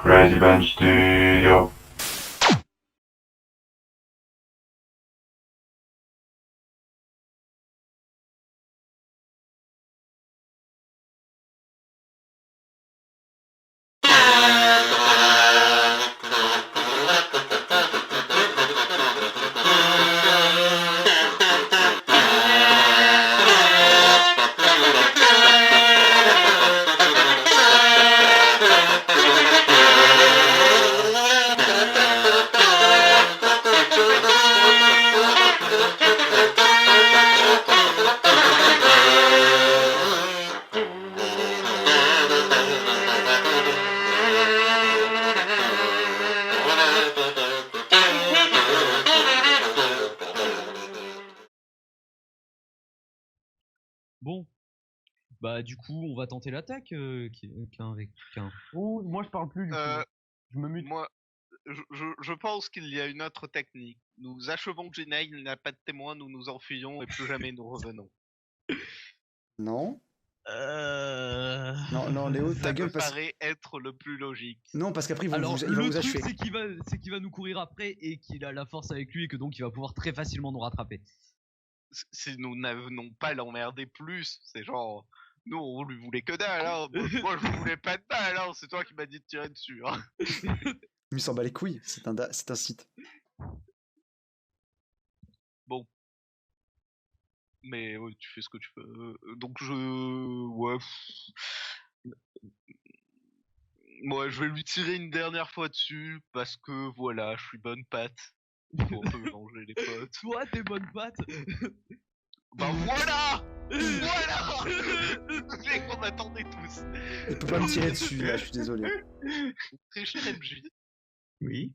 Crazy Band Studio. Bon, bah du coup, on va tenter l'attaque, qu'un. Oh, moi je parle plus du Euh, coup. Je me mute. Moi, je pense qu'il y a une autre technique. Nous achevons Jenna, il n'a pas de témoin, nous nous enfuyons et plus jamais nous revenons. Non. Euh... Non, Léo, Ça ta me gueule parce... paraît être le plus logique. Non, parce qu'après, il va Alors, vous le truc, achever. c'est qu'il va nous courir après et qu'il a la force avec lui et que donc il va pouvoir très facilement nous rattraper. Si nous n'avons pas l'emmerder plus, c'est genre, nous on lui voulait que dalle, hein. Moi je voulais pas de dalle, hein. C'est toi qui m'as dit de tirer dessus, hein. Il s'en bat les couilles, c'est un site. Bon. Mais ouais, tu fais ce que tu veux. Donc ouais. Moi, je vais lui tirer une dernière fois dessus parce que voilà, je suis bonne patte. Faut un peu manger les potes. Toi, tes bonnes pattes. Bah voilà. Voilà. Le mec qu'on attendait tous. Il peut pas me tirer dessus, là, je suis désolé. Très cher MJ. Oui.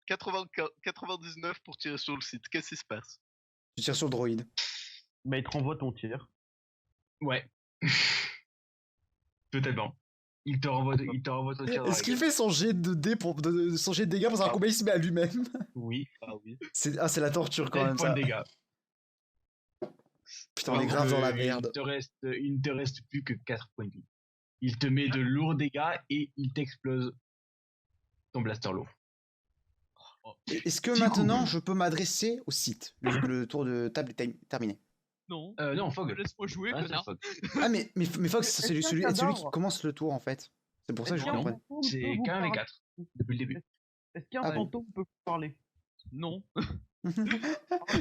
99 pour tirer sur le site. Qu'est-ce qui se passe? Je tire sur le droïde. Bah, il te renvoie ton tir. Ouais. Totalement. Il te renvoie ton tir dans Est-ce la qu'il gueule. fait son jet de dés son jet de dégâts pour savoir combien il se met à lui-même? Oui. Ah oui. C'est la torture quand 9 même, points ça. de dégâts. Putain, on est grave dans la Il merde. ne te reste plus que 4 points de vie. Il te met de lourds dégâts et il t'explose ton blaster lourd. Est-ce que Du maintenant, coup- je peux m'adresser au site? Le tour de table est terminé. Non. Non, Fogg. Laisse-moi jouer, Ah, c'est connard. Fogg. Ah, mais Fox, c'est Est-ce celui qu'il y a qui d'arbres commence le tour, en fait. C'est pour ça que je Est-ce qu'il y a un comprends. fantôme qui C'est peut vous quand même les parler 4 depuis le début. Est-ce qu'il y a un Ah bon. fantôme qui peut vous parler Non.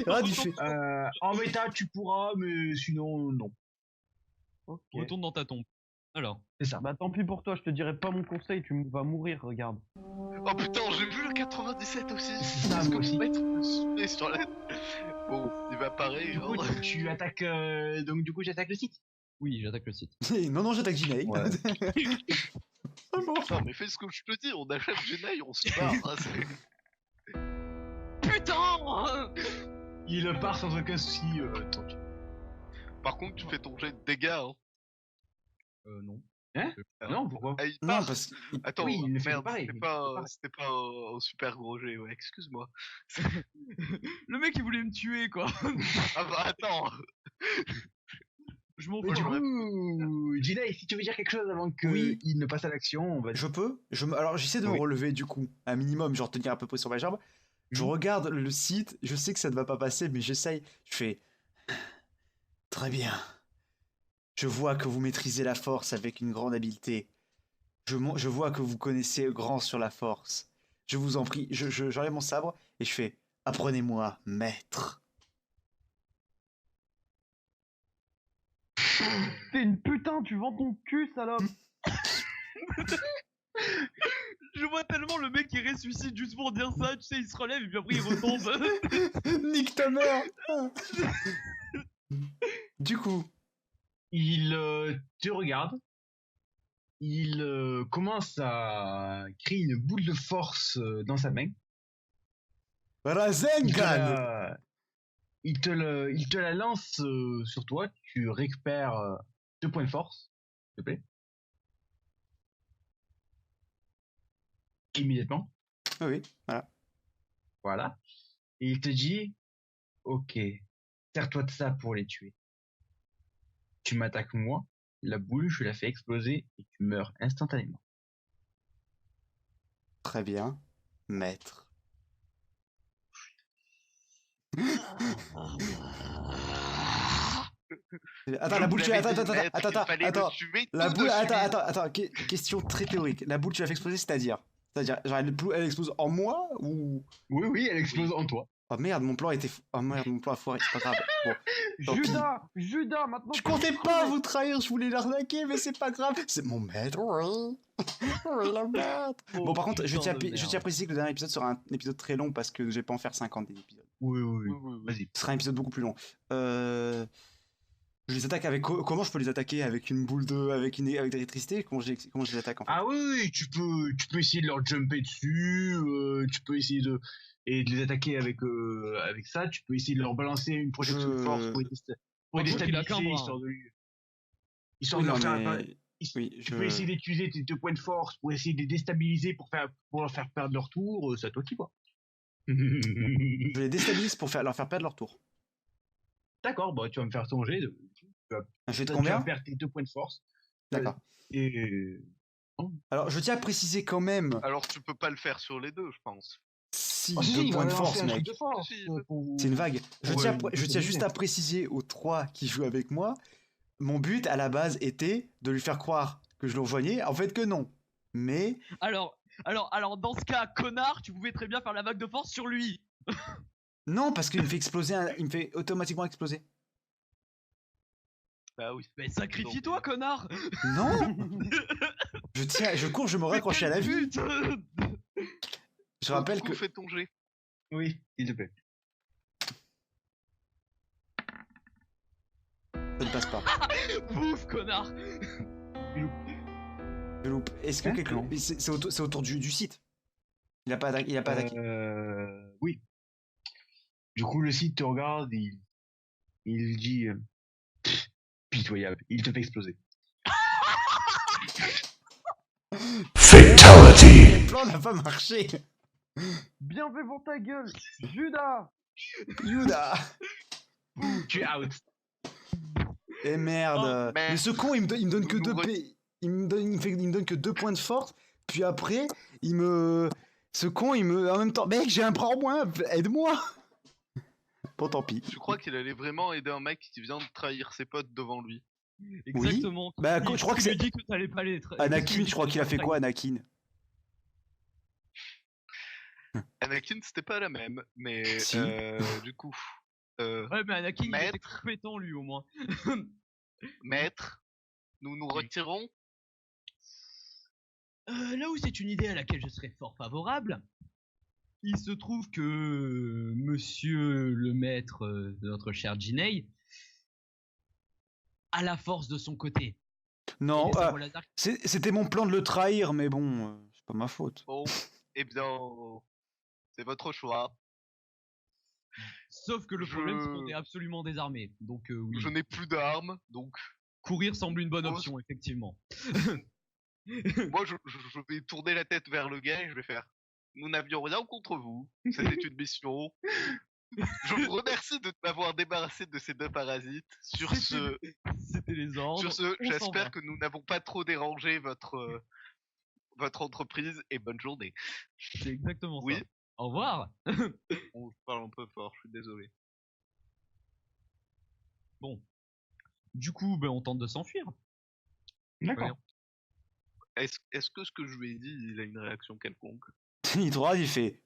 Ah, il fait... En méta, tu pourras, mais sinon, non. Ok. Retourne dans ta tombe. Alors. C'est ça. Bah tant pis pour toi, je te dirai pas mon conseil, tu vas mourir, regarde. Oh putain, j'ai vu le 97 aussi. Ça, Est-ce que moi aussi. mon maître me suivait sur la... Bon, il va pareil. Du coup, hein. tu attaques. Donc, du coup, j'attaque le site. Oui, j'attaque le site. non, j'attaque Ginaï. Ouais. Ah bon. Non mais fais ce que je te dis, on achète Jenna et on se barre. Hein, putain. Il part sans aucun souci. Tant Par contre, tu fais ton jet de dégâts. Hein. Non. Non, pourquoi Ah, il Non, part. parce que... Attends, Oui, il ne fait merde, pas pareil, c'était pas un super gros jet, ouais, excuse-moi. Le mec, il voulait me tuer, quoi. Ah bah attends. Je m'en Mais fous. du coup, Gina, si tu veux dire quelque chose avant qu'il Oui. ne passe à l'action, on va Je peux Alors, j'essaie de me Oui. relever, du coup. Un minimum, genre tenir à peu près sur ma jambe. Je regarde le site, je sais que ça ne va pas passer, mais j'essaye. Je fais... Très bien. Je vois que vous maîtrisez la force avec une grande habileté. Je vois que vous connaissez grand sur la force. Je vous en prie, j'enlève mon sabre et je fais... Apprenez-moi, maître. T'es une putain, tu vends ton cul, salope. Je vois tellement le mec qui ressuscite juste pour dire ça, tu sais, il se relève et puis après il retombe. Nique ta mère. Du coup, Il te regarde. Il commence à créer une boule de force dans sa main. Rasengan. Il te la lance sur toi. Tu récupères 2 points de force, s'il te plaît. Immédiatement. Ah oui, voilà. Voilà. Et il te dit, ok, sers-toi de ça pour les tuer. Tu m'attaques moi, la boule, je la fais exploser et tu meurs instantanément. Très bien, maître. Attends, la boule, Je vous l'avais dit, attends, maître, il fallait le attends. tuer La tout boule, de attends, suite. question très théorique. La boule, tu l'as fait exploser, c'est-à-dire, genre, elle explose en moi ou... Oui, elle explose en toi. Oh merde, mon plan était... Oh merde, mon plan a foiré, c'est pas grave. Bon, tant pis. Judas, maintenant. Je tu vas comptais crever. pas vous trahir, je voulais l'arnaquer, mais c'est pas grave. C'est mon maître, oui. Oui, le maître. Oh, Bon, par contre, je putain tiens, de je tiens à merde. préciser que le dernier épisode sera un épisode très long parce que je vais pas en faire 50 des épisodes. Oui. Oui, oui, oui. Vas-y. Ce sera un épisode beaucoup plus long. Je les attaque avec... Comment je peux les attaquer? Avec une boule de... Avec de l'électricité? Comment je les attaque en fait? Ah oui, tu peux essayer de leur jumper dessus, tu peux essayer de les attaquer avec ça, tu peux essayer de leur balancer une projection de force pour les Par contre, il a déstabiliser, qu'un bras. histoire Oui, de leur non, faire mais... Oui, tu peux essayer d'utiliser tes 2 points de force pour essayer de les déstabiliser pour leur faire perdre leur tour, c'est à toi qui vois. Je les déstabilise pour leur faire perdre leur tour. D'accord, bah tu vas me faire ton jet, Un jet de tu vas combien? perdre tes 2 points de force. D'accord. Et Alors, je tiens à préciser quand même... Alors tu peux pas le faire sur les deux, je pense. Si, Oh, 2 si, points de on va force, lancer un truc mec. de force, Si, C'est une vague. Je Ouais, tiens, ouais, je tiens ouais. juste à préciser aux 3 qui jouent avec moi, mon but à la base était de lui faire croire que je le rejoignais, en fait que non. Mais Alors, dans ce cas, connard, tu pouvais très bien faire la vague de force sur lui. non, parce qu'il me fait exploser, il me fait automatiquement exploser. Bah oui. Mais sacrifie-toi, connard. Non. Je cours, je me raccroche à la vie. But. Je rappelle Du coup, que fais ton jet. Oui, s'il te plaît. ça ne passe pas. Ouf, connard. Je loupe. Est-ce que D'accord. mais c'est autour du site. Il a pas attaqué. Oui. Du coup, le site te regarde, il dit pff, pitoyable, il te fait exploser. Fatality. Mon plan n'a pas marché. Bien fait pour ta gueule, Judas. Yuda. Tu es out. Et merde. Oh, mais- mais ce con, il me donne que Nous 2 re- il me donne que 2 points de force. Puis après, ce con, en même temps, mec, j'ai un bras en moins. Aide-moi. Bon, tant pis. Tu crois qu'il allait vraiment aider un mec qui vient de trahir ses potes devant lui? Exactement. Bah, Il- je crois que tu lui c'est dis que t'allais pas les tra- Anakin. lui Je crois dis qu'il a que fait t'allais quoi, Anakin? Anakin, c'était pas la même, mais Si. du coup, Ouais, mais Anakin, il était Maître. compétent lui au moins. maître, nous nous retirons. Là où c'est une idée à laquelle je serais fort favorable, il se trouve que monsieur le maître de notre cher Jinei a la force de son côté. Non, Et les sabres laser- c'était mon plan de le trahir, mais bon, c'est pas ma faute. Bon, eh bien, c'est votre choix. Sauf que le problème, c'est qu'on Je- est absolument désarmé. Donc oui, Je n'ai plus d'armes, donc courir semble une bonne Oh, option, effectivement. moi je vais tourner la tête vers le gars et je vais faire. Nous n'avions rien contre vous, c'était une mission. Je vous remercie de m'avoir débarrassé de ces 2 parasites. Sur ce, C'était les ordres. sur ce, on s'en va. j'espère que nous n'avons pas trop dérangé votre entreprise et bonne journée. C'est exactement Oui. ça. Au revoir. On parle un peu fort, je suis désolé. Bon. Du coup, ben, on tente de s'enfuir. D'accord. Est-ce que ce que je lui ai dit, il a une réaction quelconque? Il te regarde, il fait.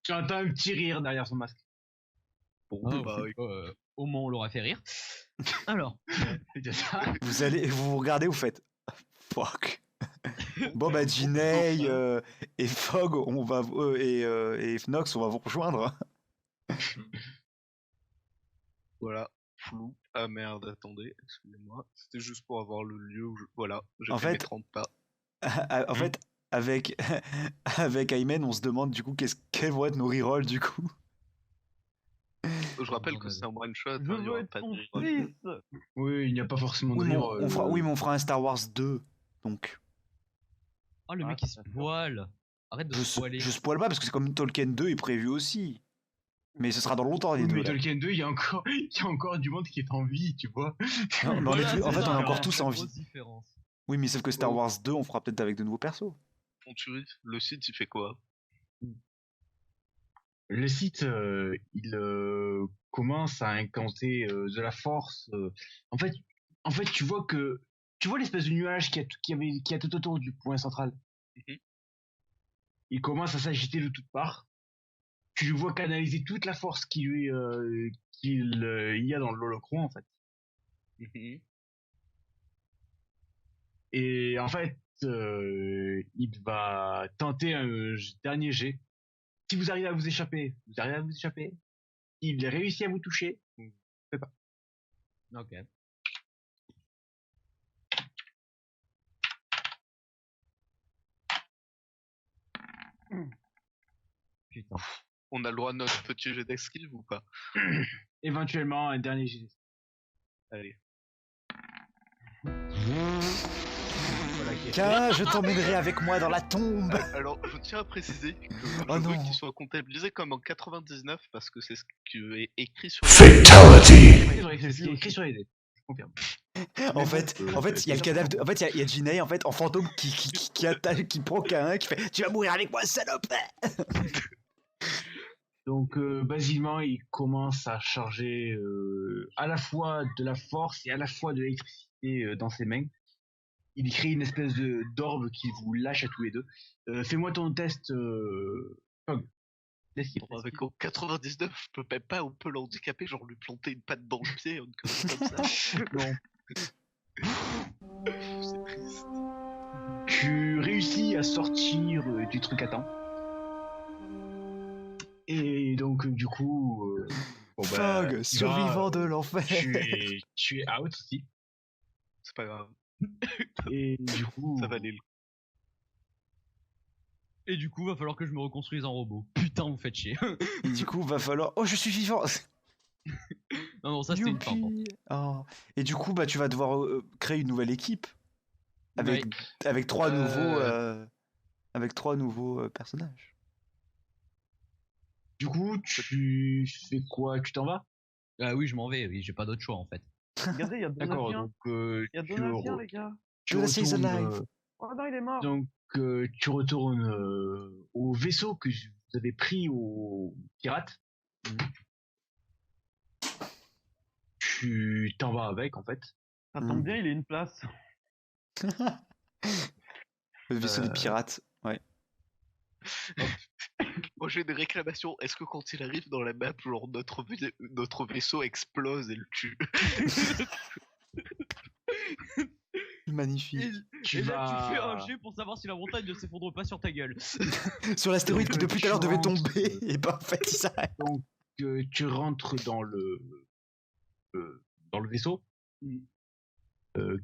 Tu entends un petit rire derrière son masque. Bon, Ah, bah oui. Au moins, on l'aura fait rire. Alors, C'est déjà ça. Vous regardez, vous faites. Fuck. Bon bah Jinei et Fogg, on va et Nox, on va vous rejoindre. Voilà, flou. Ah merde, attendez, excusez-moi. C'était juste pour avoir le lieu où voilà, j'ai En fait mes fait- 30 pas. En fait, avec avec Aymen, on se demande du coup quels vont être nos rerolls du coup. Je rappelle non, que mais- c'est un one shot, Je hein, il y veux aura être pas de ton reroll. fils. Oui, il n'y a pas forcément de Oui, mais rire. oui, mais on fera un Star Wars 2. Donc oh, le Ah, mec il ça se fait poile. Arrête de se poiler. je spoil pas parce que c'est comme Tolkien 2 est prévu aussi. Mais ce sera dans longtemps les Oui, deux. mais là. Tolkien 2, il y a encore du monde qui est en vie, tu vois. Non, mais Voilà, en fait, c'est on ça, a alors, encore la tous envie. grosse différence. Oui, mais sauf que Star Wars 2, on fera peut-être avec de nouveaux persos. font tuer. Le site, il fait quoi? Le site, il commence à incanter de la force. En fait, tu vois l'espèce de nuage qui a tout autour du point central. Mhm. Il commence à s'agiter de toutes parts. Tu le vois canaliser toute la force qu'il y a dans l'holocron, en fait. Mhm. Et en fait, il va tenter un dernier jet. Si vous arrivez à vous échapper, Il réussit à vous toucher. Ok. Putain. On a le droit à notre petit jet d'esquive ou pas? Éventuellement, un dernier jet. Allez. Voilà, qui est fait. Tiens, je t'emmènerai avec moi dans la tombe. Alors, je tiens à préciser que Oh je veux non. qu'il soit comptabilisé comme en 99 parce que c'est ce qui est écrit sur Fatality. C'est vrai, c'est ce qui est écrit sur les dés. Je confirme. En fait, il y a le cadavre de... En fait, il y a Jinei, en fait, en fantôme qui attaque, qui prend qu'un, qui fait « Tu vas mourir avec moi, salope !» Donc, basiquement, il commence à charger à la fois de la force et à la fois de l'électricité dans ses mains. Il crée une espèce d'orbe qui vous lâche à tous les deux. Fais-moi ton test, Fog. L'esquive. Bon, avec en 99, je peux même pas, on peut l'handicaper, genre lui planter une patte dans le pied, une connerie comme ça. Non. C'est triste. Tu réussis à sortir du truc à temps. Et donc, du coup... bon, bah, Fog, survivant de l'enfer. tu es out aussi. C'est pas grave, Et du coup... ça valait le coup. Et du coup, va falloir que je me reconstruise en robot. Putain, vous faites chier. Et du coup, va falloir... Oh, je suis vivant. Non, ça c'était une fin. Youpi. Oh. Et du coup, bah, tu vas devoir créer une nouvelle équipe. Avec, Ouais. avec trois nouveaux personnages. Du coup, tu fais quoi? Tu t'en vas? Ah oui, je m'en vais, oui, j'ai pas d'autre choix en fait. Regardez, il y a D'accord, Donatien. donc Il y a tu Donatien, les gars. Jonas is retournes, alive. Oh non, il est mort. donc tu retournes au vaisseau que vous avez pris aux pirates. Tu t'en vas avec, en fait. Ça tombe bien, il est une place. Le vaisseau des pirates. Ouais. Moi j'ai des réclamations, est-ce que quand il arrive dans la map, genre notre vaisseau explose et le tue? Magnifique. Tu et là, vas- tu fais un jet pour savoir si la montagne ne s'effondre pas sur ta gueule. Sur l'astéroïde qui Donc, depuis tout à l'heure devait tu rentres, tomber. Et bah en fait, il s'arrête. Donc, tu rentres dans le vaisseau,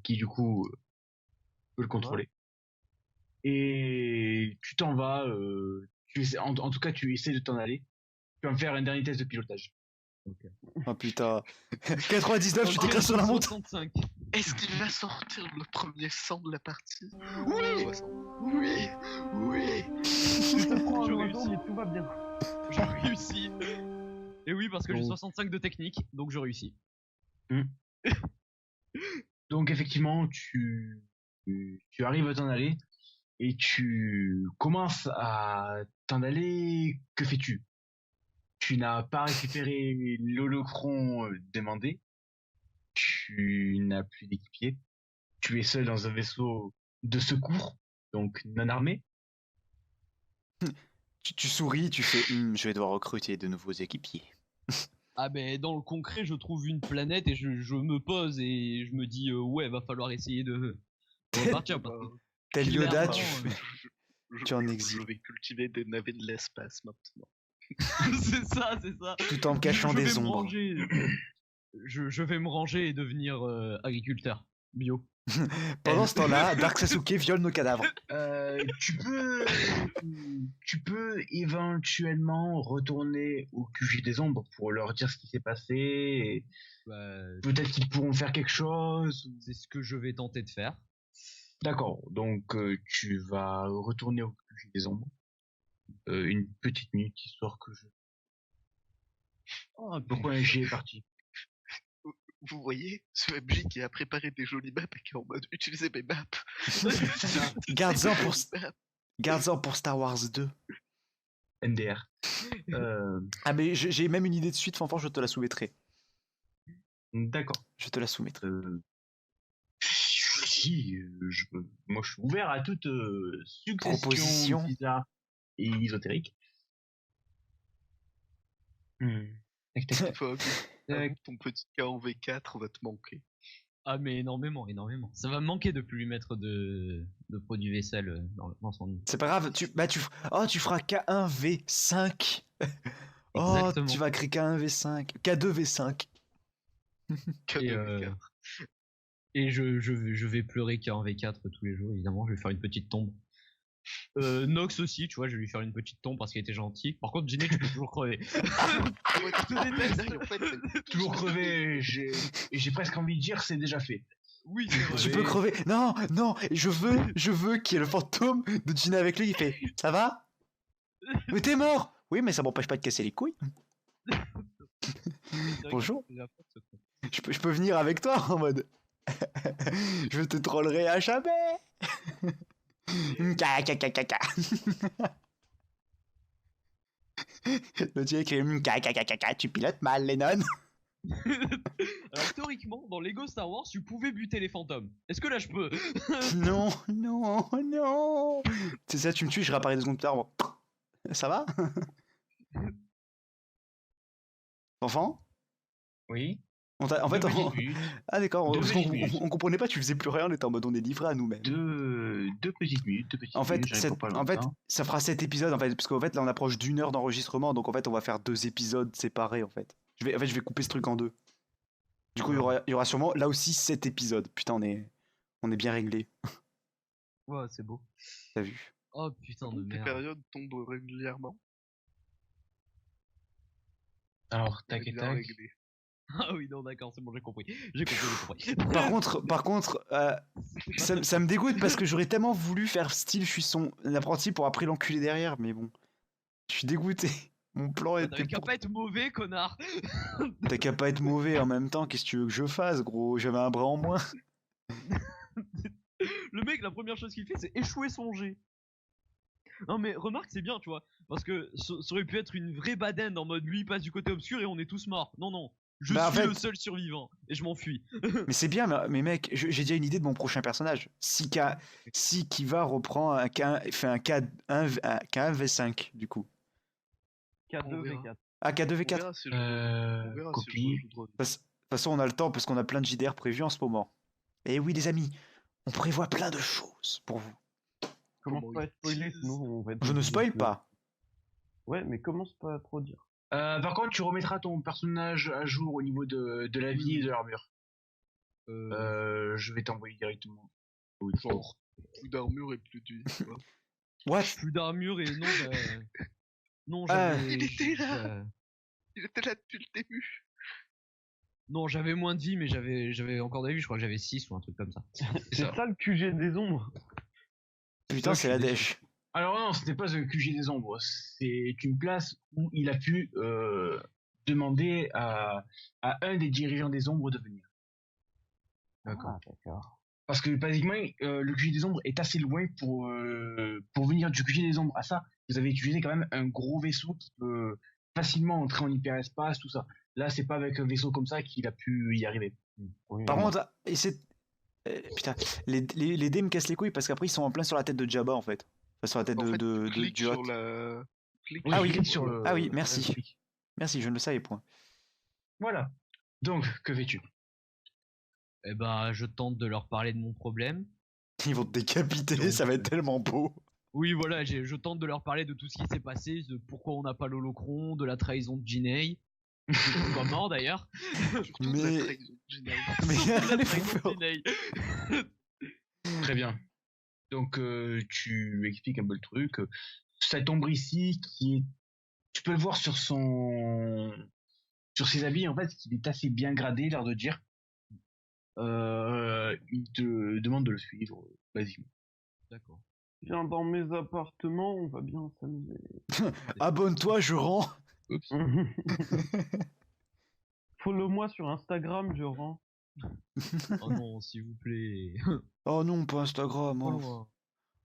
qui du coup peut le contrôler. Et tu t'en vas. En tout cas, tu essaies de t'en aller. Tu vas me faire un dernier test de pilotage. Oh putain. 99, tu Ok, t'éclaires sur la montagne. 65. Est-ce qu'il va sortir le premier sang de la partie? Oui! Oui! Oui! Je prends un Je oiseau, réussis. mais tout va bien. Je réussis. Et oui, parce que j'ai Donc- 65 de technique, donc je réussis. Donc effectivement, tu arrives à t'en aller et tu commences à t'en aller. Que fais-tu? Tu n'as pas récupéré l'holocron demandé. Tu n'as plus d'équipier. Tu es seul dans un vaisseau de secours, donc non armé. Tu souris, tu fais je vais devoir recruter de nouveaux équipiers. Ah ben dans le concret, je trouve une planète et je me pose et je me dis ouais, va falloir essayer de repartir. parce que Tel Yoda, tu clairement, fais. Tu es en exil. Je vais cultiver des navets de l'espace maintenant. c'est ça. Tout en cachant Je vais des me ombres. ranger. Je vais me ranger et devenir agriculteur bio. Pendant ce temps-là, Dark Sasuke viole nos cadavres. Tu peux éventuellement retourner au QG des ombres pour leur dire ce qui s'est passé. Et Bah, peut-être qu'ils pourront faire quelque chose. c'est ce que je vais tenter de faire. D'accord, donc tu vas retourner au QG des ombres. Une petite minute, histoire que je... Oh, Pourquoi un G est parti? Vous voyez, ce MJ qui a préparé des jolies maps et qui est en mode utiliser mes maps. Garde-en pour, Jolies maps. Garde-en pour Star Wars 2. NDR. Ah, mais j'ai même une idée de suite, Fanfan, je te la soumettrai. D'accord. Je te la soumettrai. Si, moi je suis ouvert à toute Proposition. suggestion bizarre et ésotérique. Tac, tac, tac. Fog, avoue que ton petit cas en V4 va te manquer. Ah mais énormément. Ça va me manquer de plus lui mettre de produits vaisselle dans son... C'est pas grave, tu feras K1V5. Oh, Exactement. tu vas créer K1V5. K2V5. Cadeau Et, V4. Et je vais pleurer qu'en V4 tous les jours, évidemment. Je vais faire une petite tombe. Nox aussi, tu vois, je vais lui faire une petite tombe parce qu'il était gentil. Par contre, Ginny, tu peux toujours crever. Ouais, Je te déteste. dingue, en fait, c'est- Toujours crevé, j'ai presque envie de dire c'est déjà fait. Oui, c'est vrai. Tu peux crever. Non, je veux qu'il y ait le fantôme de Gina avec lui. Il fait, ça va? Mais t'es mort. Oui, mais ça m'empêche pas de casser les couilles. C'est vrai Bonjour. que c'est la faute, ce truc. Je peux venir avec toi en mode. Je te trollerai à jamais. Ka. Le dieu écrit ka, tu pilotes mal, Lennon. Alors théoriquement, dans Lego Star Wars, tu pouvais buter les fantômes. Est-ce que là je peux? Non. C'est ça, tu me tues, je réapparais 2 secondes plus tard. Bon. Ça va? Enfant? Oui. En fait, Deux petites minutes. ah d'accord, Deux petites minutes. on comprenait pas, tu faisais plus rien, on était en mode on est livré à nous-mêmes. Deux petites minutes. En fait, j'arrive pas en fait, longtemps. ça fera 7 épisodes en fait, parce qu'en fait là on approche d'1 heure d'enregistrement, donc en fait on va faire 2 épisodes séparés en fait. Je vais couper ce truc en 2. Du coup il y aura sûrement là aussi 7 épisodes. Putain, on est bien réglé. Ouais, c'est beau. T'as vu? Oh putain de Tes merde. périodes tombent régulièrement. Alors, tac C'est et bien tac. réglé. Ah oui, non, d'accord, c'est bon, j'ai compris. J'ai compris. Par contre, ça me dégoûte parce que j'aurais tellement voulu faire style je suis son apprenti pour après l'enculer derrière, mais bon. Je suis dégoûté. Mon plan était T'avais qu'à pour... pas être mauvais, connard. T'as qu'à pas être mauvais en même temps, qu'est-ce que tu veux que je fasse, gros? J'avais un bras en moins. Le mec, la première chose qu'il fait, c'est échouer son jet. Non mais remarque, c'est bien, tu vois, parce que ça aurait pu être une vraie badenne en mode lui il passe du côté obscur et on est tous morts. Non, je Bah, en suis fait- le seul survivant et je m'enfuis. Mais c'est bien, mais mec, j'ai déjà une idée de mon prochain personnage. Si Kiva reprend fait un K1V5 du coup. K2, On verra. V4. Ah, On K2V4. verra si je- on verra si Copie. je rejoindrai. De toute façon, on a le temps parce qu'on a plein de JDR prévus en ce moment. Et oui, les amis, on prévoit plein de choses pour vous. Commence Comment pas à ils spoiler, disent. sinon on va être Je ne obligé spoil de- pas. Ouais, mais commence pas à trop dire. Par contre, tu remettras ton personnage à jour au niveau de la vie et de l'armure. Je vais t'envoyer directement. Genre, plus d'armure et plus de vie. tu vois. What? Plus d'armure et non, non, Ah. j'avais. Il était là. Il était là depuis le début. Non, j'avais moins de vie, mais j'avais encore de la vie, je crois que j'avais 6 ou un truc comme ça. C'est ça le QG des ombres. Putain, c'est la dèche. Alors non, ce n'est pas le QG des ombres. C'est une place où il a pu demander à un des dirigeants des ombres de venir. D'accord. D'accord. Parce que basiquement, le QG des ombres est assez loin pour venir du QG des ombres à ça. Vous avez utilisé quand même un gros vaisseau qui peut facilement entrer en hyperespace, tout ça. Là, c'est pas avec un vaisseau comme ça qu'il a pu y arriver. Oui, Par mais- contre, putain, les dés me cassent les couilles parce qu'après ils sont en plein sur la tête de Jabba en fait. Enfin, sur la tête En fait, de clique du sur Hot. la. Clique Ah oui, clique sur le. Ah oui, merci. sur le clic. Merci, je ne le savais point. Voilà. Donc, que fais-tu? Eh ben, je tente de leur parler de mon problème. Ils vont te décapiter, Donc, ça va être tellement beau. Oui, voilà, je tente de leur parler de tout ce qui s'est passé, de pourquoi on n'a pas l'holocron, de la trahison de Ginei. Comment d'ailleurs? surtout de Mais- la trahison générale. Mais La allez vous trahison faire. de Ginei. Très bien. Donc, tu expliques un peu le truc. Cet ombre ici, tu peux le voir sur ses habits, en fait, il est assez bien gradé, l'air de dire. Il te demande de le suivre, basiquement. D'accord. Viens dans mes appartements, on va bien s'amuser. Abonne-toi, je rends. Follow-moi sur Instagram, je rends. Oh non, s'il vous plaît. Oh non, pas Instagram. Oh Oh. loin.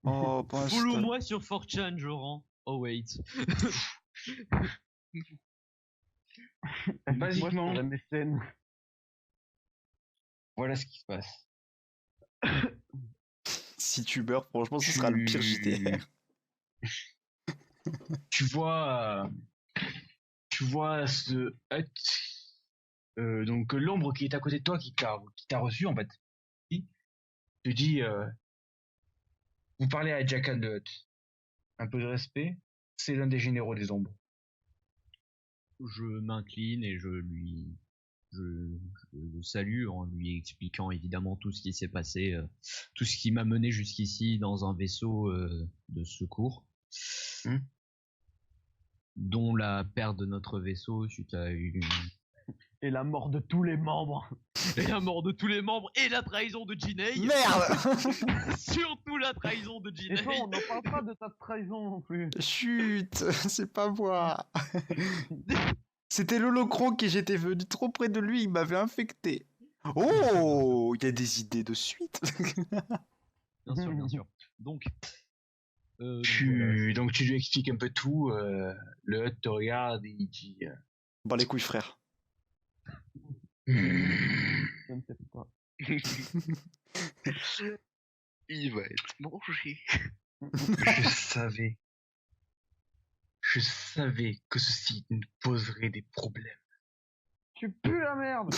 Oh, pour l'instant. Follow-moi sur 4chan, Joran. Oh wait. Basiquement. Moi, je ferais mécène. Voilà ce qui se passe. Si tu meurs, franchement, ce sera le pire JDR. Tu vois ce hut, donc l'ombre qui est à côté de toi, qui t'a reçu en fait, il te dit, vous parlez à Jackan le Hut. Un peu de respect, c'est l'un des généraux des ombres. Je m'incline et je le salue en lui expliquant évidemment tout ce qui s'est passé, tout ce qui m'a mené jusqu'ici dans un vaisseau de secours, dont la perte de notre vaisseau suite à Et la mort de tous les membres. et la mort de tous les membres et la trahison de Jinei. Merde. Surtout la trahison de Et Jinei. toi, on n'en parle pas de ta trahison non plus. Chut, c'est pas moi. C'était l'holocron qui j'étais venu trop près de lui, il m'avait infecté. Oh, il y a des idées de suite. Bien sûr, bien sûr. Donc, voilà. Tu lui expliques un peu tout, le Hut te regarde et il dit, Bon, les couilles, frère. Je ne sais pas. Il va être mangé. Je savais que ceci nous poserait des problèmes. Tu pues la merde.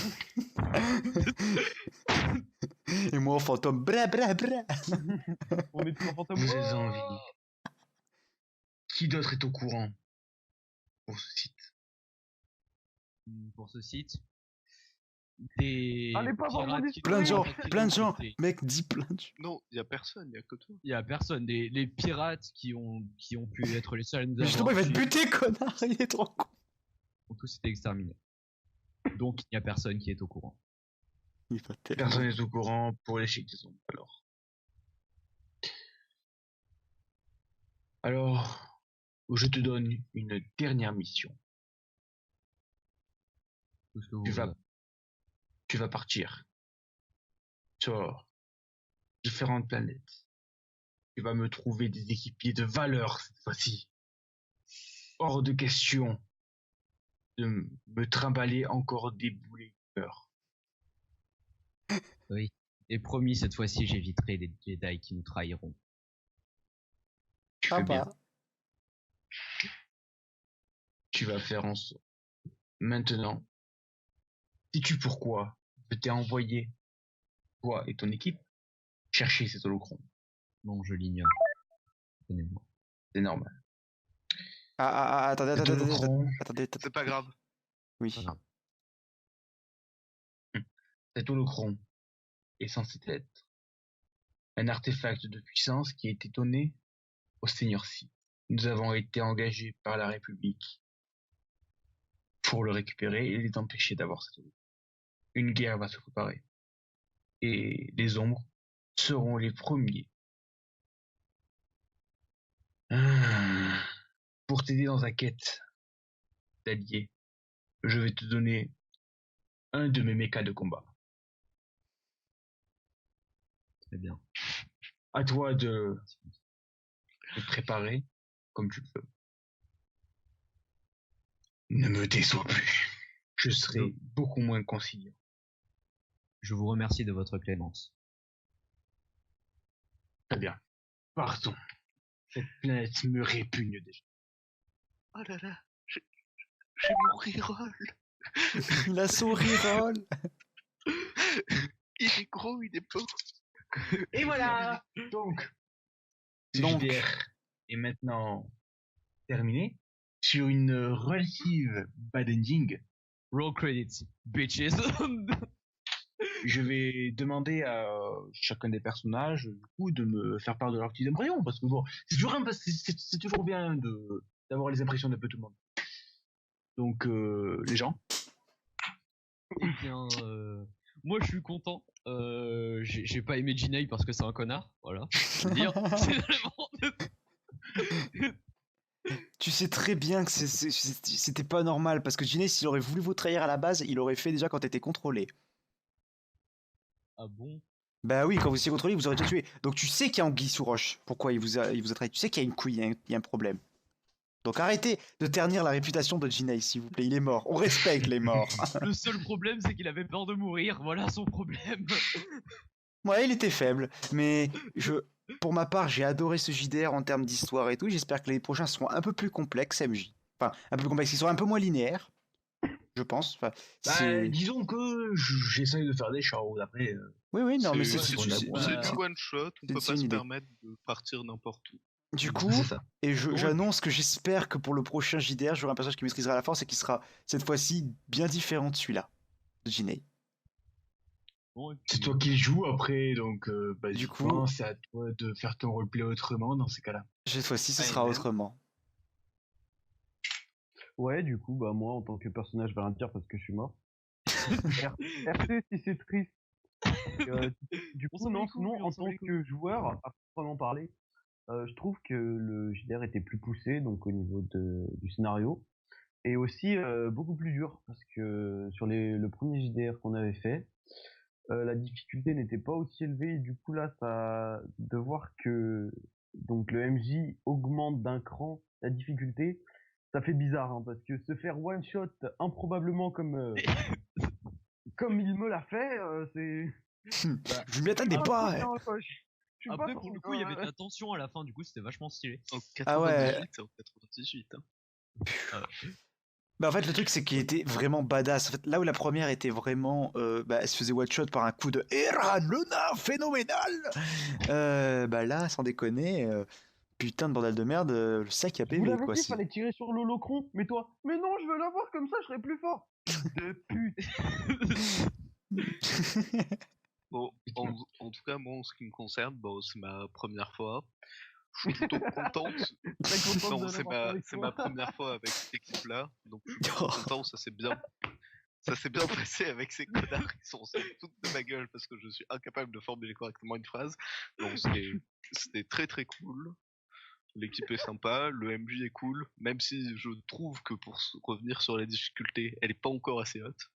Et moi, en fantôme, bra bra bra. On est tous en fantôme. Vous avez envie. Qui d'autre est au courant pour ce site? Pour ce site, des Allez, pas voir pirates mon qui- Plein de gens, qui plein de ont gens. été- Mec, dis plein de gens. Non, il y a personne, il y a que toi. Il y a personne. Les pirates qui ont pu être les seuls à nous Mais justement, il avoir va te tués buter, connard. Il est trop con. ont tous été exterminés. Donc il n'y a personne qui est au courant. Il va tellement- Personne n'est au courant pour l'échec des ombres, alors, je te donne une dernière mission. Tout ce que vous- Tu vas partir sur différentes planètes. Tu vas me trouver des équipiers de valeur cette fois-ci. Hors de question de me trimballer encore des boulets de peur. Et promis, cette fois-ci, j'éviterai les Jedi qui nous trahiront. Tu fais bien. Papa. Tu vas faire en sorte. Maintenant, sais-tu pourquoi je t'ai envoyé, toi et ton équipe, chercher cet holocron? Non, je l'ignore. Tenez-moi. C'est normal. Attendez, Cet attendez, holocron, attendez. C'est pas grave. Oui. Pas grave. cet holocron est censé être un artefact de puissance qui a été donné au Seigneur Sith. Nous avons été engagés par la République pour le récupérer et les empêcher d'avoir cet holocron. Une guerre va se préparer. Et les ombres seront les premiers. Pour t'aider dans ta quête d'alliés, je vais te donner un de mes mechas de combat. Très bien. À toi de te préparer comme tu peux. Ne me déçois plus. Je serai beaucoup moins conciliant. Je vous remercie de votre clémence. Très bien. Partons. Cette planète me répugne déjà. Oh là là, j'ai mon reroll. Il a son reroll. Il est gros, il est beau. Et voilà. Donc, ce Donc. JDR est maintenant terminé sur une relative bad ending. Roll credits, bitches. Je vais demander à chacun des personnages du coup de me faire part de leurs petites impressions parce que bon, c'est toujours bien d'avoir les impressions d'un peu tout le monde. Donc les gens. Eh bien, moi je suis content. J'ai pas aimé Jinei parce que c'est un connard. Voilà. Je veux dire, c'est vraiment. Tu sais très bien que c'était pas normal parce que Ginny, s'il aurait voulu vous trahir à la base, il aurait fait déjà quand t'étais contrôlé. Ah bon? Bah oui, quand vous étiez contrôlé, vous aurez déjà tué. Donc tu sais qu'il y a Anguille sous roche. Pourquoi il vous a trahi. Tu sais qu'il y a une couille, il y a un problème. Donc arrêtez de ternir la réputation de Jinei, s'il vous plaît. Il est mort. On respecte les morts. Le seul problème, c'est qu'il avait peur de mourir. Voilà son problème. Ouais, il était faible. Mais pour ma part, j'ai adoré ce JDR en termes d'histoire et tout. J'espère que les prochains seront un peu plus complexes, MJ. Enfin, un peu plus complexes. Ils seront un peu moins linéaires. Je pense. Enfin, Bah, disons que j'essaye de faire des choses après. Oui, non, mais c'est- c'est ouais, c'est- ouais, C'est ouais. du one shot, on peut c'est pas une se idée. permettre de partir n'importe où. Du coup, C'est ça. et j'annonce que j'espère que pour le prochain JDR, j'aurai un personnage qui maîtrisera la force et qui sera cette fois-ci bien différent de celui-là, de Jinei. Bon, et puis, C'est toi qui le joues après, donc Du coup- basiquement, c'est à toi de faire ton roleplay autrement dans ces cas-là. Cette fois-ci, ce Ah, sera et autrement. Ouais, du coup, bah moi, en tant que personnage, je vais rien dire parce que je suis mort. RT, si c'est triste. Du On coup, s'en bat non, les couilles, sinon, on en s'en bat tant les couilles. que joueur, à proprement parler, je trouve que le JDR était plus poussé, donc au niveau du scénario, et aussi beaucoup plus dur, parce que sur le premier JDR qu'on avait fait, la difficulté n'était pas aussi élevée, et du coup là, de voir que donc le MJ augmente d'un cran la difficulté, ça fait bizarre, hein, parce que se faire one shot improbablement comme il me l'a fait, c'est. Je m'y attendais pas. Hein, quoi. Je suis pas Après, trop- pour le coup, il y avait de la tension à la fin, du coup, c'était vachement stylé. En Ah ouais. 98, c'est en 98. Hein. Bah en fait, le truc, c'est qu'il était vraiment badass. En fait, là où la première était vraiment... elle se faisait one-shot par un coup de Eran, le nain phénoménal. Bah là, sans déconner, putain de bordel de merde, le sac à Vous PV, l'avez quoi. dit, fallait tirer sur l'holocron, mais toi, mais non, je veux l'avoir comme ça, je serai plus fort. De pute. Bon, en tout cas, moi, en ce qui me concerne, bon, c'est ma première fois. Je suis plutôt contente. Très contente Non, de l'avoir avec c'est toi. ma première fois avec cette équipe-là. Donc, je suis plutôt content, ça s'est bien passé avec ces connards qui sont toutes de ma gueule parce que je suis incapable de formuler correctement une phrase. Donc, c'était très très cool. L'équipe est sympa, le MJ est cool, même si je trouve que pour revenir sur la difficulté, elle est pas encore assez haute.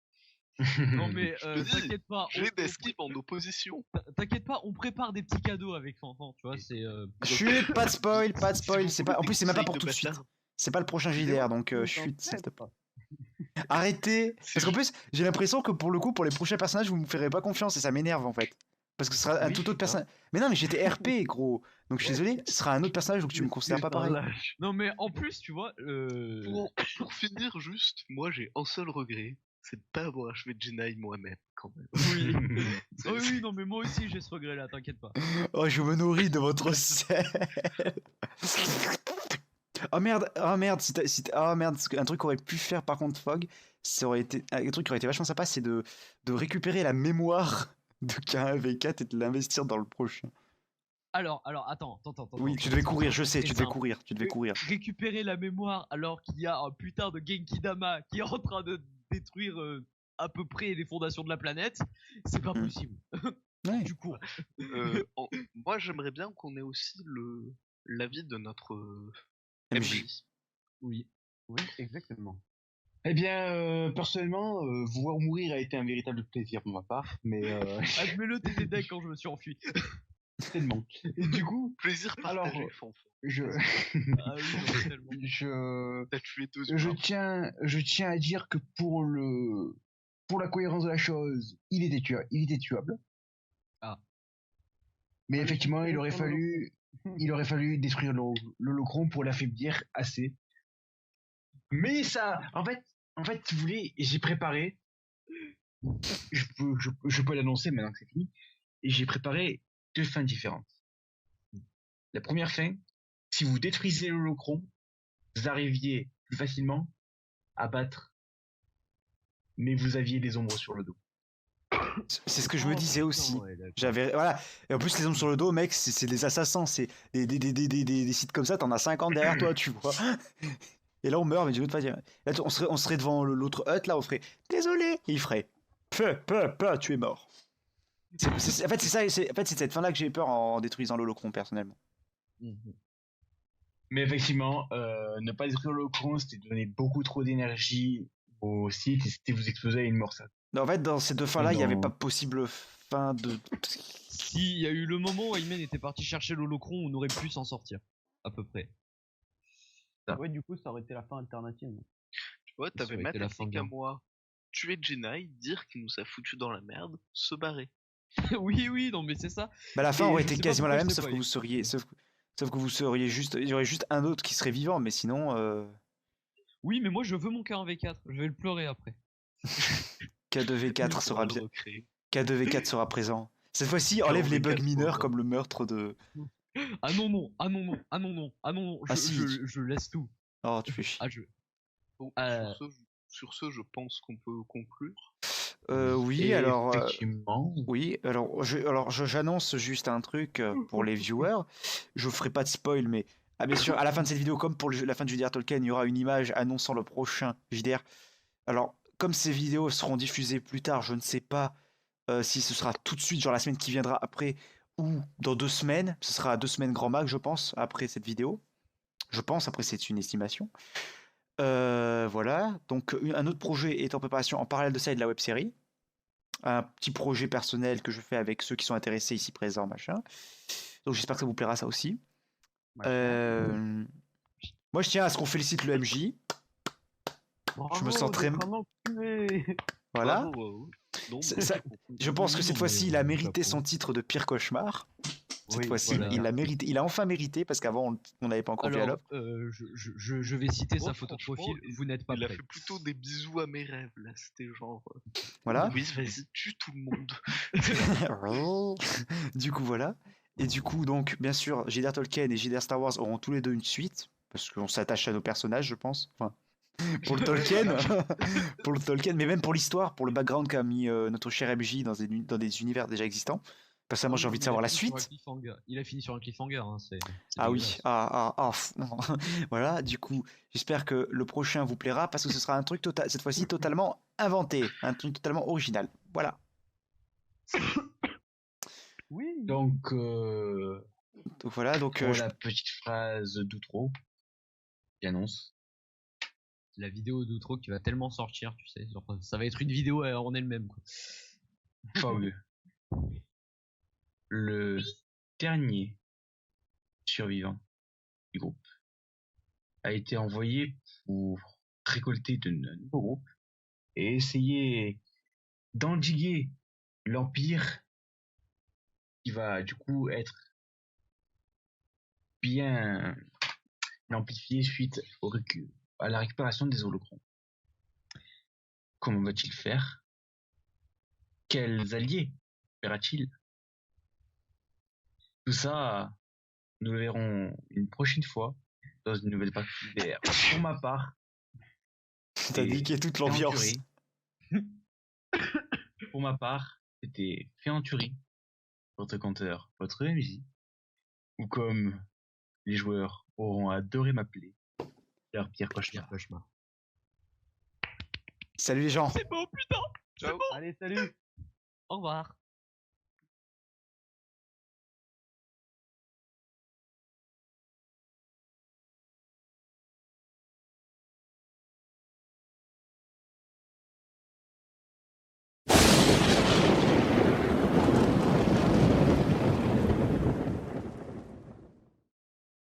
Non, mais Je te dis, t'inquiète pas. J'ai des skips en opposition. T'inquiète pas, on prépare des petits cadeaux avec Fanfan, tu vois, c'est. Chut, pas de spoil, pas de spoil. Si vous En plus, c'est même pas voulez pour des tout de conseils suite. C'est pas le prochain JDR, donc Mais chut, t'en s'il te fais plaît. pas. Arrêtez. C'est Parce qu'en plus, j'ai l'impression que pour le coup, pour les prochains personnages, vous me ferez pas confiance et ça m'énerve en fait. Parce que ce sera un Oui, tout autre hein. personnage. Mais non, mais j'étais RP, gros. Donc je suis désolé, ce sera un autre personnage, donc tu me considères pas pareil. Non, mais en plus, tu vois. Pour finir, juste, moi j'ai un seul regret, c'est de pas avoir achevé Jinai moi-même, quand même. Oui. C'est- Ah oui, oui, non, mais moi aussi j'ai ce regret là, t'inquiète pas. Oh, je me nourris de votre sel. Oh merde, oh merde, un truc qu'aurait pu faire par contre Fog, ça aurait été un truc qui aurait été vachement sympa, c'est de récupérer la mémoire de K1V4 et de l'investir dans le prochain. Alors, attends. Oui, tu devais courir, je sais, tu devais courir. Récupérer la mémoire alors qu'il y a un putain de Genki Dama qui est en train de détruire à peu près les fondations de la planète, c'est pas possible. Ouais. Du coup, Moi j'aimerais bien qu'on ait aussi l'avis de notre MJ. MJ. oui. Oui, exactement. Eh bien, personnellement, vous voir mourir a été un véritable plaisir pour ma part, mais Admets-le, t'étais deck quand je me suis enfui. tellement. Et du coup, Plaisir Alors, partagé, Fanfan. je, Ah oui, non, tellement. T'as tué deux je humains. tiens à dire que pour la cohérence de la chose, il était tuable. Ah. Mais Ah, effectivement, je suis il aurait fallu détruire l'holocron pour l'affaiblir assez. Mais ça, en fait, si vous voulez, j'ai préparé, je peux l'annoncer maintenant que c'est fini, et j'ai préparé deux fins différentes. La première fin, si vous détruisez l'holocron, vous arriviez plus facilement à battre, mais vous aviez des ombres sur le dos. C'est ce que je me disais aussi. Ouais, d'accord. J'avais voilà, et en plus les hommes sur le dos, mec, c'est des assassins, c'est des sites comme ça, t'en as 50 derrière toi, tu vois. Et là on meurt, mais je veux te dire, là, on serait devant l'autre hut, là on ferait désolé, et il ferait peu, tu es mort. En fait c'est cette fin là que j'ai peur en détruisant l'holocron personnellement. Mais effectivement, ne pas détruire l'holocron, c'était donner beaucoup trop d'énergie au site et c'était vous exploser à une mort. Ça. Non, en fait dans ces deux fins là il y avait Non. pas possible fin de. S'il y a eu le moment où Aymen était parti chercher l'holocron, on aurait pu s'en sortir. À peu près. Ouais, du coup, ça aurait été la fin alternative. Tu vois, Ça t'avais aurait ma été la fin technique à bien. moi. Tuer Jenai, dire qu'il nous a foutu dans la merde, se barrer. Oui, oui, non, mais c'est ça. Bah, la fin Et aurait je été sais pas quasiment la pourquoi même, je t'ai sauf pas que vous écouté. seriez. Sauf que vous seriez juste. Il y aurait juste un autre qui serait vivant, mais sinon. Oui, mais moi je veux mon K1V4. Je vais le pleurer après. K2V4 Il sera faudra le bien. recréer. K2V4 sera présent. Cette fois-ci, K1V4 enlève les bugs mineurs présent. comme le meurtre de. Ah non, non, ah non, non, ah non, non, ah non, non, Ah si. je laisse tout. Oh, tu fais chier. Ah, je. Bon, Euh, sur ce, je pense qu'on peut conclure. Oui, alors. Effectivement. Oui, alors j'annonce juste un truc pour les viewers. Je ferai pas de spoil, mais bien sûr, à la fin de cette vidéo, comme pour la fin de JDR Tolkien, il y aura une image annonçant le prochain JDR. Alors, comme ces vidéos seront diffusées plus tard, je ne sais pas si ce sera tout de suite, genre la semaine qui viendra après, ou dans 2 semaines. Ce sera 2 semaines grand max, je pense, après cette vidéo. Je pense, après c'est une estimation. Voilà, donc un autre projet est en préparation en parallèle de ça et de la web-série. Un petit projet personnel que je fais avec ceux qui sont intéressés ici présents, machin. Donc j'espère que ça vous plaira ça aussi. Moi je tiens à ce qu'on félicite le MJ. Bravo, Je me sens très... d'être un enculé. Voilà. Bravo, bravo. Non, C'est- mais ça- Je pense que Oui, cette non, fois-ci mais, il a mérité chapeau. son titre de pire cauchemar. Cette Oui, fois-ci voilà. il l'a mérité. Il a enfin mérité parce qu'avant on n'avait pas encore vu à Alors, l'œuvre. je vais citer Moi, sa photo de franchement, profil. Vous n'êtes pas il a prêts. fait plutôt des bisous à mes rêves, là. C'était genre... Voilà. Oui, vas-y, tue tout le monde. Du coup voilà. Et du coup donc bien sûr JDR Tolkien et JDR Star Wars auront tous les deux une suite. Parce qu'on s'attache à nos personnages je pense. Enfin, pour le Tolkien, pour le Tolkien, mais même pour l'histoire, pour le background qu'a mis notre cher MJ dans des univers déjà existants. Personnellement, j'ai envie de savoir la suite. Il a fini sur un cliffhanger. Hein, c'est Ah oui, dégueulasse. non. Voilà, du coup, j'espère que le prochain vous plaira parce que ce sera un truc cette fois-ci totalement inventé, un truc totalement original. Voilà. Oui. Donc, Donc voilà, donc pour la petite phrase d'outro, j'annonce. La vidéo d'outro qui va tellement sortir, tu sais. Genre, ça va être une vidéo en elle-même. Quoi. Fogg, le dernier survivant du groupe, a été envoyé pour récolter de nouveaux groupes et essayer d'endiguer l'Empire qui va du coup être bien amplifié suite à la récupération des holocrons. Comment va-t-il faire? Quels alliés verra-t-il? Tout ça, nous le verrons une prochaine fois dans une nouvelle partie d'hiver. Pour ma part, t'as niqué toute l'ambiance. Féanturi. Pour ma part, c'était Féanturi, votre compteur, votre MJ, ou comme les joueurs auront adoré m'appeler, leur pire cauchemar. Salut les gens. C'est bon, putain. Ciao. Allez, salut. Au revoir.